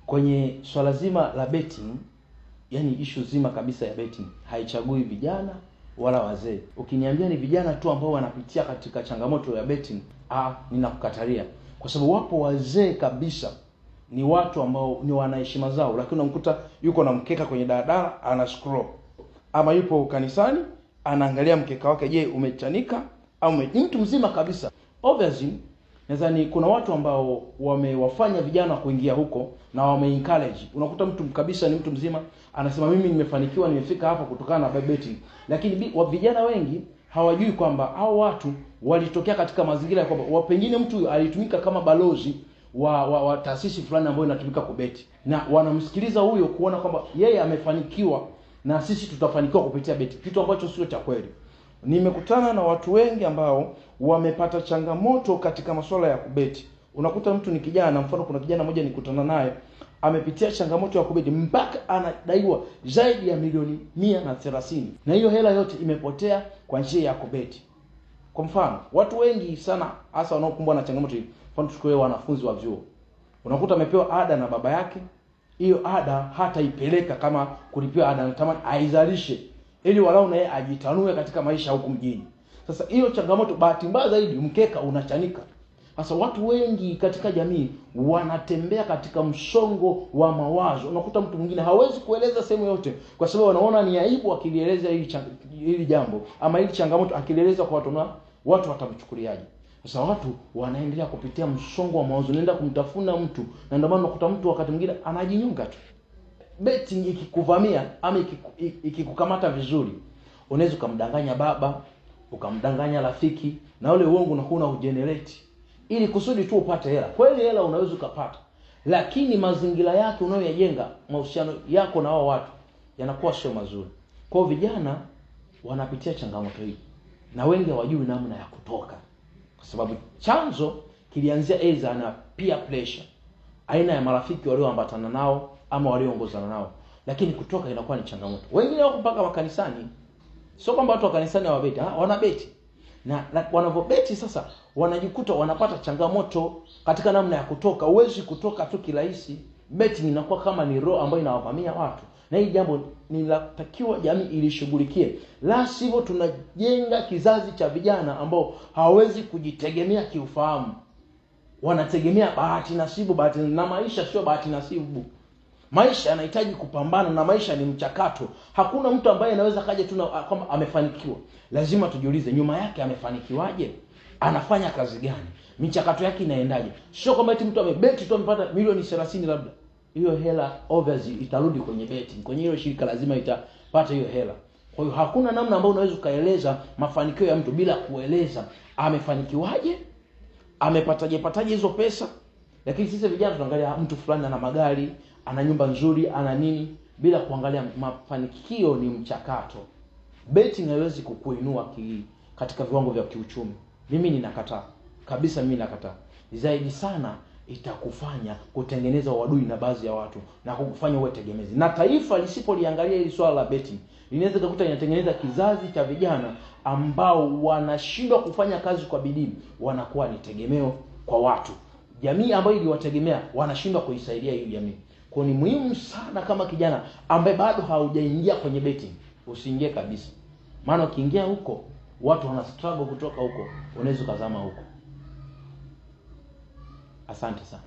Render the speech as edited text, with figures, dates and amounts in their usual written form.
Kwenye swala zima la betting, yani issue zima kabisa ya betting haichagui vijana wala wazee. Ukiniambia ni vijana tu ambao wanapitia katika changamoto ya betting, ninakukatalia. Kwa sababu wapo wazee kabisa, ni watu ambao ni wana heshima zao, lakini unamkuta yuko na mkeka kwenye daladala ana scroll, ama yupo kanisani anaangalia mkeka wake, je, umechanika au ni mtu mzima kabisa. Obviously nadhani kuna watu ambao wamewafanya vijana kuingia huko na wame-encourage. Unakuta mtu kabisa ni mtu mzima anasema mimi nimefanikiwa, nimefika hapa kutokana na betting. Lakini vijana wengi hawajui kwamba hao watu walitokea katika mazingira ya kwamba pengine mtu alitumika kama balozi wa taasisi fulani ambayo inatumika kubeti, na wanamsikiliza huyo kuona kwamba yeye amefanikiwa na sisi tutafanikiwa kupitia beti, kitu ambacho sio cha kweli. Nimekutana na watu wengi ambao wamepata changamoto katika masuala ya kubeti. Unakuta mtu ni kijana, mfano kuna kijana mmoja nikutana naye amepitia changamoto ya kubeti mpaka anadaiwa zaidi ya milioni 130, na hiyo hela yote imepotea kwa njia ya kubeti. Kwa mfano, watu wengi sana hasa wanaokumbwa na changamoto hii, mfano tuchukue wanafunzi wa vyuo. Unakuta amepewa ada na baba yake, hiyo ada hata ipeleka kama kulipiwa ada, anatamani aizalishe ili walau naye ajitanue katika maisha huko mjini. Sasa hiyo changamoto, bahati mbaya zaidi, mkeka unachanika. Sasa watu wengi katika jamii wanatembea katika msongo wa mawazo. Unakuta mtu mwingine hawezi kueleza sehemu yote kwa sababu anaona ni aibu akilieleza hili jambo ama hili changamoto akilieleza kwa watu, na watu watamchukuliaje. Sasa watu wanaendelea kupitia msongo wa mawazo, nenda kumtafuna mtu, na ndio maana unakuta mtu wakati mwingine anajinyonga tu. Betting ikikuvamia ama ikikukamata vizuri, unaweza kumdanganya baba, ukamdanganya rafiki, na ule uongo unakuwa ugenerate ili kusudi tu upate hela. Kweli hela unaweza ukapata, lakini mazingira yake unayoyajenga, mahusiano yako na hao watu yanakuwa sio mazuri. Kwa vijana wanapitia changamoto hii na wengi hawajui namna ya kutoka, kwa sababu chanzo kilianzia aidha na peer pressure, aina ya marafiki walioambatana nao ama walioongozana nao, lakini kutoka inakuwa ni changamoto. Wengine wako mpaka makanisani. Sio kwamba watu wa kanisani hawabeti, wanabeti. Na wanavobeti sasa wanajikuta wanapata changamoto katika namna ya kutoka. Uwezi kutoka tu kirahisi. Betting inakuwa kama ni roho ambayo inawavamia watu. Na hii jambo ninatakiwa jamii ilishughulikie. La sivyo tunajenga kizazi cha vijana ambao hawawezi kujitegemea kiufahamu. Wanategemea bahati nasibu, na maisha sio bahati nasibu. Maisha yanahitaji kupambana, na maisha ni mchakato. Hakuna mtu ambaye anaweza kaja tu kama amefanikiwa. Lazima tujiulize nyuma yake amefanikiwaje? Anafanya kazi gani? Michakato yake inaendaje? Sio kama eti mtu amebeti tu amepata milioni 30 labda. Hiyo hela obviously itarudi kwenye betting. Kwenye hilo shirika lazima itapata hiyo hela. Kwa hiyo hakuna namna ambayo unaweza kaeleza mafanikio ya mtu bila kueleza amefanikiwaje? Amepataje hizo pesa? Lakini sisi vijana tunaangalia mtu fulani ana magari, ana nyumba nzuri, ana nini, bila kuangalia mafanikio ni mchakato. Betting haiwezi kukuinua katika viwango vya kiuchumi. Mimi ninakataa. Kabisa mimi nakataa. Zaidi sana itakufanya kutengeneza uadui na baadhi ya watu na kukufanya uwe tegemezi. Na taifa lisipoliangalia hili swala la betting, linaweza kukuta inatengeneza kizazi cha vijana ambao wanashindwa kufanya kazi kwa bidii, wanakuwa ni tegemeo kwa watu. Jamii ambayo iliwategemea wanashindwa kuisaidia hiyo jamii. Kwa ni muhimu sana kama kijana ambaye bado haujaingia kwenye betting, usiingie kabisa. Maana ukiingia huko, watu wana struggle kutoka huko, unaweza kuzama huko. Asante sana.